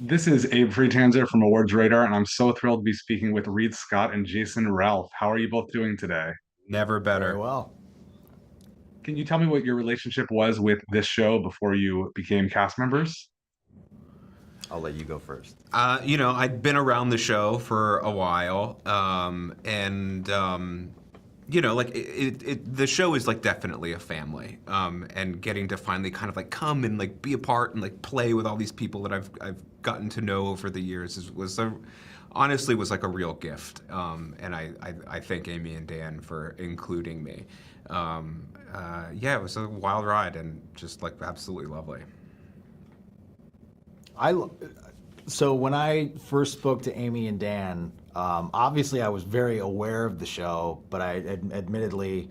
This is Abe Freetanzer from Awards Radar, and I'm so thrilled to be speaking with Reid Scott and Jason Ralph. How are you both doing today? Never Very better. well. Can you tell me what your relationship was with this show before you became cast members? I'll let you go first. I'd been around the show for a while, the show is like definitely a family, and getting to finally kind of like come and like be a part and like play with all these people that I've gotten to know over the years honestly was like a real gift, and I thank Amy and Dan for including me. Yeah, it was a wild ride and just like absolutely lovely. I so when I first spoke to Amy and Dan, obviously I was very aware of the show, but I admittedly,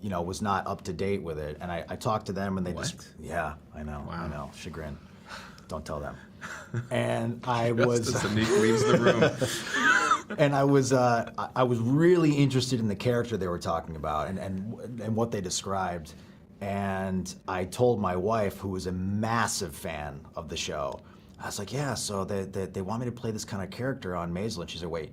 was not up to date with it. And I talked to them, and they What? yeah, I know, Wow. I know, chagrin. Don't tell them. And I Just was, as Anik leaves the room. and I was really interested in the character they were talking about and what they described. And I told my wife, who was a massive fan of the show, I was like, yeah, so they want me to play this kind of character on Maisel. And she said, wait,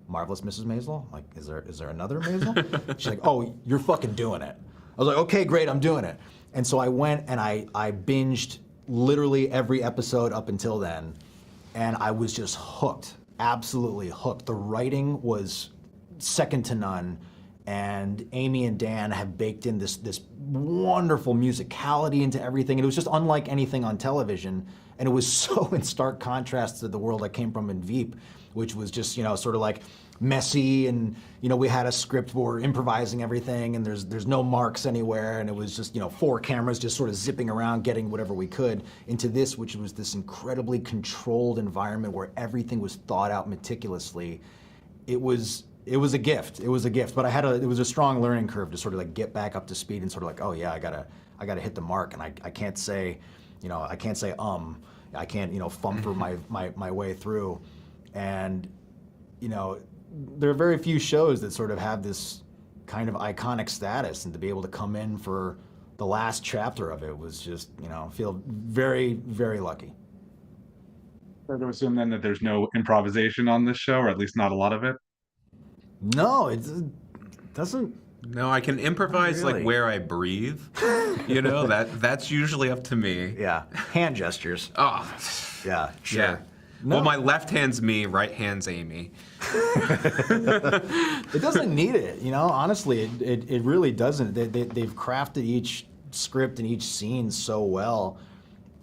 Marvelous Mrs. Maisel? I'm like, is there another Maisel? She's like, oh, you're fucking doing it. I was like, okay, great, I'm doing it. And so I went and I binged literally every episode up until then. And I was just hooked, absolutely hooked. The writing was second to none. And Amy and Dan have baked in this wonderful musicality into everything. And it was just unlike anything on television. And it was so in stark contrast to the world I came from in Veep, which was just, sort of like messy. And, we had a script where we're improvising everything and there's no marks anywhere. And it was just, four cameras just sort of zipping around, getting whatever we could, into this, which was this incredibly controlled environment where everything was thought out meticulously. It was a gift. It was a gift, but it was a strong learning curve to sort of like get back up to speed and sort of like, oh yeah, I gotta hit the mark, and I can't say, I can't say I can't fumble my way through, and there are very few shows that sort of have this kind of iconic status, and to be able to come in for the last chapter of it was just feel very, very lucky. Fair to assume then that there's no improvisation on this show, or at least not a lot of it. No, it doesn't. No, I can improvise Really? like where I breathe. That's usually up to me. Yeah, hand gestures. Oh, Yeah, sure. yeah. No. Well, my left hand's me, right hand's Amy. It doesn't need it, honestly, it really doesn't. They've crafted each script and each scene so well,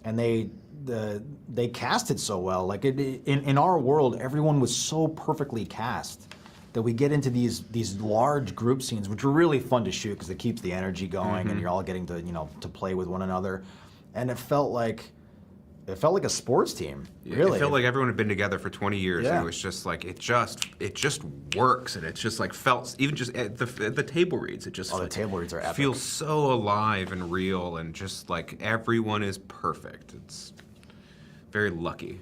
and they cast it so well. Like in our world, everyone was so perfectly cast that we get into these large group scenes, which are really fun to shoot because it keeps the energy going, and you're all getting to to play with one another, and it felt like a sports team. Really, It felt like everyone had been together for 20 years, and Yeah. it was just like it just works, and it's just like felt even just at the table reads. It just the table reads are epic. feels so alive and real, and just like everyone is perfect. It's very lucky.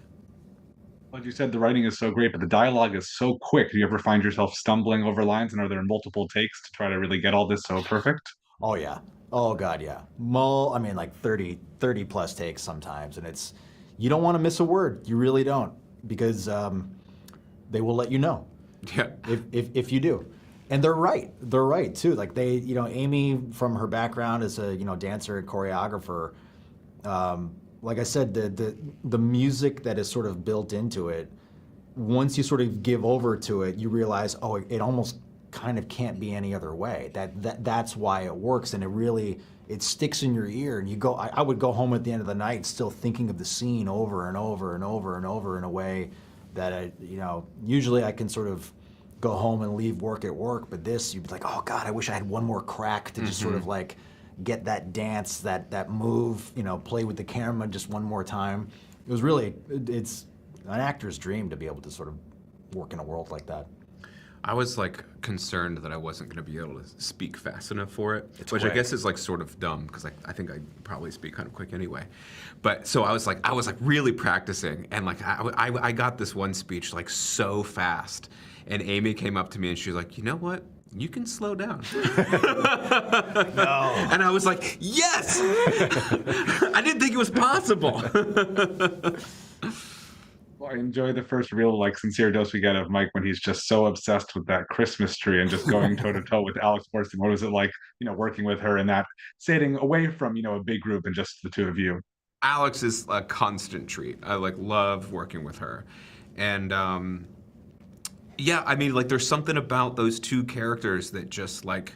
Like you said, the writing is so great, but the dialogue is so quick. Do you ever find yourself stumbling over lines, and are there multiple takes to try to really get all this so perfect? Oh yeah. Oh god, yeah. I mean, like 30 plus takes sometimes, and you don't want to miss a word. You really don't, because they will let you know Yeah. if you do. And they're right. They're right too. Like Amy, from her background as a dancer and choreographer, like I said, the music that is sort of built into it, once you sort of give over to it, you realize, oh, it almost kind of can't be any other way. That's why it works, and it sticks in your ear. And I would go home at the end of the night still thinking of the scene over and over and over and over in a way that usually I can sort of go home and leave work at work, but this, you'd be like, oh God, I wish I had one more crack to just sort of like get that dance, that move, play with the camera just one more time. It was really, it's an actor's dream to be able to sort of work in a world like that. I was like concerned that I wasn't going to be able to speak fast enough for it, which quick. I guess is like sort of dumb because I think I probably speak kind of quick anyway. But so I was like really practicing, and like I got this one speech like so fast, and Amy came up to me and she was like, you know what? You can slow down. No. And I was like, yes! I didn't think it was possible. Well, I enjoy the first real, like, sincere dose we get of Mike when he's just so obsessed with that Christmas tree and just going toe to toe with Alex Borstein. What was it like, working with her and that sitting away from, a big group and just the two of you? Alex is a constant treat. I like love working with her, and yeah, I mean, like, there's something about those two characters that just like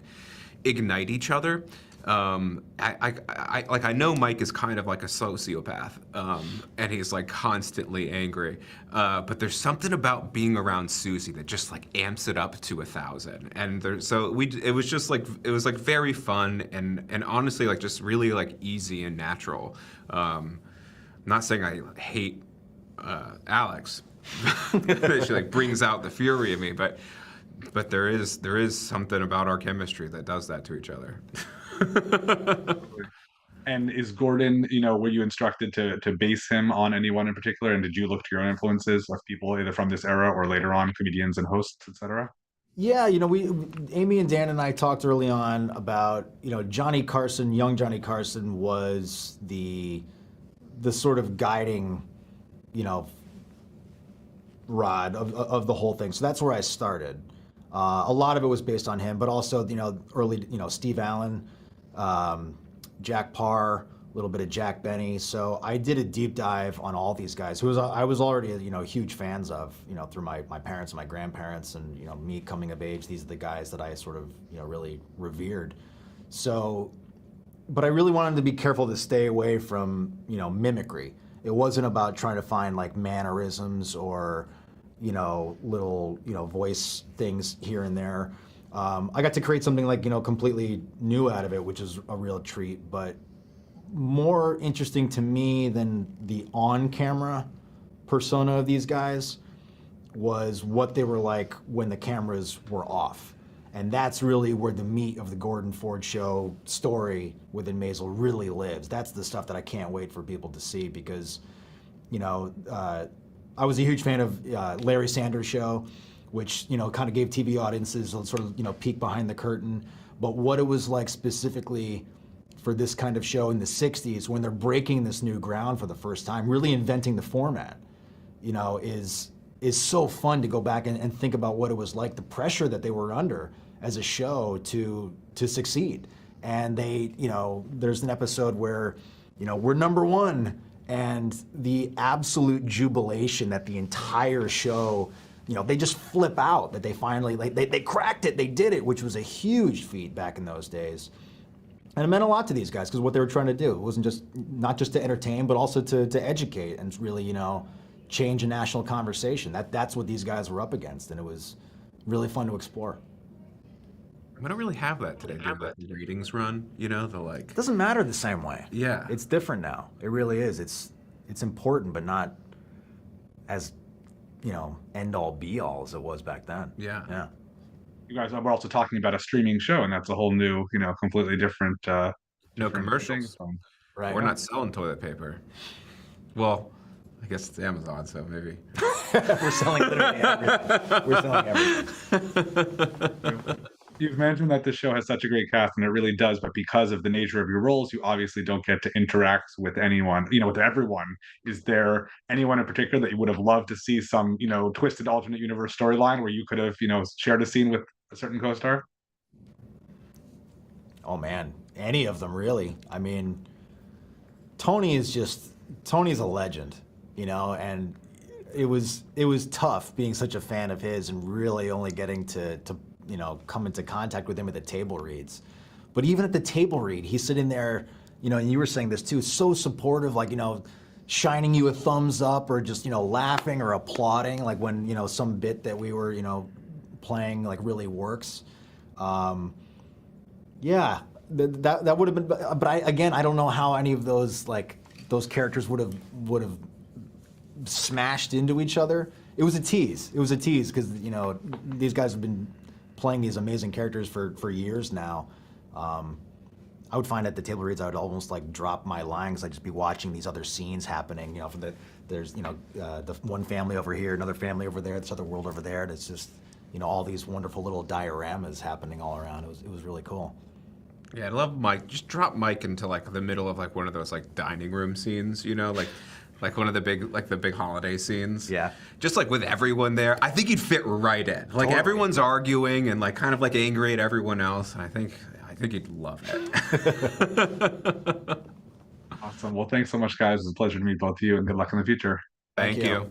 ignite each other. I know Mike is kind of like a sociopath, and he's like constantly angry. But there's something about being around Susie that just like amps it up to 1,000. And it was just like very fun and honestly like just really like easy and natural. I'm not saying I hate Alex. She like brings out the fury in me, but there is something about our chemistry that does that to each other. And is Gordon, were you instructed to base him on anyone in particular? And did you look to your own influences of people either from this era or later on, comedians and hosts, etc.? Yeah, Amy and Dan and I talked early on about, Johnny Carson, young Johnny Carson was the sort of guiding, rod of the whole thing. So that's where I started. A lot of it was based on him, but also, early, Steve Allen, Jack Parr, a little bit of Jack Benny. So I did a deep dive on all these guys who I was already, huge fans of, through my parents and my grandparents and, me coming of age. These are the guys that I sort of, really revered. So, but I really wanted to be careful to stay away from, mimicry. It wasn't about trying to find like mannerisms or, little, voice things here and there. I got to create something like, completely new out of it, which is a real treat. But more interesting to me than the on-camera persona of these guys was what they were like when the cameras were off. And that's really where the meat of the Gordon Ford Show story within Maisel really lives. That's the stuff that I can't wait for people to see because, I was a huge fan of Larry Sanders' Show, which, kind of gave TV audiences a sort of, peek behind the curtain. But what it was like specifically for this kind of show in the 60s when they're breaking this new ground for the first time, really inventing the format, is so fun to go back and think about what it was like, the pressure that they were under as a show to succeed. And they, there's an episode where, we're number one, and the absolute jubilation that the entire show, they just flip out that they finally, they cracked it, they did it, which was a huge feat back in those days. And it meant a lot to these guys because what they were trying to do, it wasn't not just to entertain, but also to educate and really, change a national conversation. That's what these guys were up against, and it was really fun to explore. We don't really have that today. The ratings run, the like. It doesn't matter the same way. Yeah. It's different now. It really is. It's important, but not as, end all be all as it was back then. Yeah. Yeah. You guys were also talking about a streaming show, and that's a whole new, completely different. No different commercials. thing. Right. We're not selling toilet paper. Well, I guess it's Amazon, so maybe. We're selling literally everything. We're selling everything. You've mentioned that the show has such a great cast, and it really does, but because of the nature of your roles, you obviously don't get to interact with anyone, with everyone. Is there anyone in particular that you would have loved to see some, twisted alternate universe storyline where you could have, shared a scene with a certain co-star? Oh man, any of them really. I mean, Tony's a legend, and it was tough being such a fan of his and really only getting to come into contact with him at the table reads. But even at the table read, he's sitting there, and you were saying this too, so supportive, like, shining you a thumbs up or just, laughing or applauding, like when, some bit that we were, playing like really works. Yeah, that would have been, but I don't know how any of those characters would have smashed into each other. It was a tease because, these guys have been playing these amazing characters for years now. I would find at the table reads I would almost like drop my line because I'd just be watching these other scenes happening. There's the one family over here, another family over there, this other world over there. And it's just all these wonderful little dioramas happening all around. It was really cool. Yeah, I love Mike. Just drop Mike into like the middle of like one of those like dining room scenes, like Like one of the big holiday scenes. Yeah. Just like with everyone there, I think he'd fit right in. Like Totally. everyone's arguing and like kind of like angry at everyone else, and I think he'd love it. Awesome. Well, thanks so much, guys. It was a pleasure to meet both of you, and good luck in the future. Thank you. you.